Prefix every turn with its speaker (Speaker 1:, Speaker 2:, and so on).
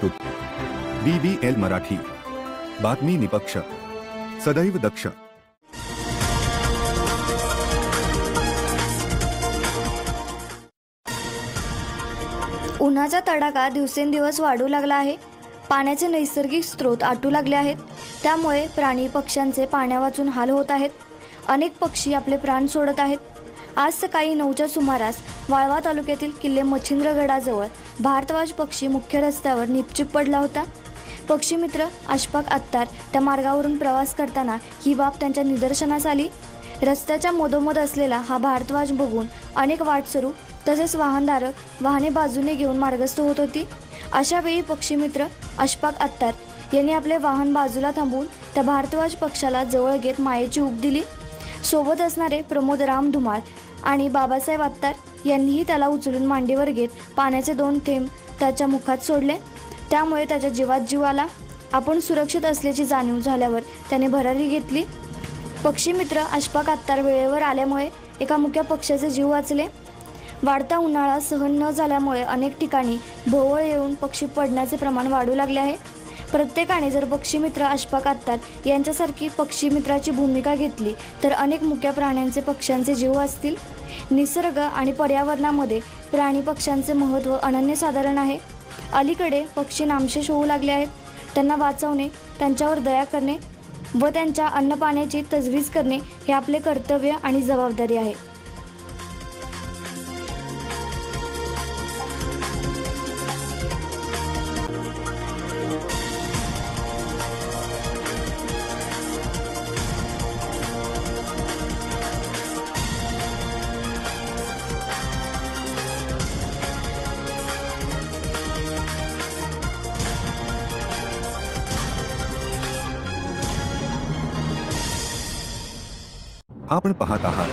Speaker 1: प्रस्तुत BBL मराठी, बातमी निपक्ष, सदैव दक्ष.
Speaker 2: उन्हाचा तडाखा दिवसेंदिवस वाढू लागला आहे. पाण्याचे नैसर्गिक स्रोत आटू लागले आहेत. त्यामुळे प्राणी पक्ष्यांचे पाण्या वाचून हाल होत आहेत. अनेक पक्षी आपले प्राण सोडत आहेत. आज सकाळी 9च्या सुमारास वाळवा तालुक्यातील किल्ले मच्छिंद्रगडाजवळ भारद्वाज पक्षी मुख्य रस्त्यावर निपचिप पडला होता. पक्षी मित्र अशफाक अत्तार त्या मार्गावरून प्रवास करताना ही बाब त्यांच्या निदर्शनास आली. रस्त्याच्या मधोमध असलेला हा भारद्वाज बघून अनेक वाटसरू तसेच वाहनधारक वाहने बाजूने घेऊन मार्गस्थ होत होती. अशा वेळी पक्षी मित्र अशफाक अत्तार यांनी आपले वाहन बाजूला थांबवून त्या भारद्वाज पक्षाला जवळ घेत मायेची ऊब दिली. सोबत असणारे प्रमोद राम धुमाळ आणि बाबासाहेब अत्तार यांनीही त्याला उचलून मांडीवर घेत पाण्याचे 2 थेंब त्याच्या मुखात सोडले. त्यामुळे त्याच्या जीवात जीव आला. आपण सुरक्षित असल्याची जाणीव झाल्यावर त्याने भरारी घेतली. पक्षी मित्र अशफाक अत्तार वेळेवर आल्यामुळे एका मुक्या पक्ष्याचे जीव वाचले. वाढता उन्हाळा सहन न झाल्यामुळे अनेक ठिकाणी भोवळ येऊन पक्षी पडण्याचे प्रमाण वाढू लागले आहे. प्रत्येकाने जर पक्षी मित्र अशफाक अत्तार यांच्यासारखी पक्षी मित्राची भूमिका घेतली तर अनेक मुक्या प्राण्यांचे पक्ष्यांचे जीव वाचतील. निसर्ग आणि पर्यावरणामध्ये प्राणी पक्ष्यांचे महत्त्व अनन्यसाधारण आहे. अलीकडे पक्षी नामशेष होऊ लागले आहेत. त्यांना वाचवणे, त्यांच्यावर दया करणे व त्यांच्या अन्नपाण्याची तजवीज करणे हे आपले कर्तव्य आणि जबाबदारी आहे.
Speaker 1: आपण पाहत आहात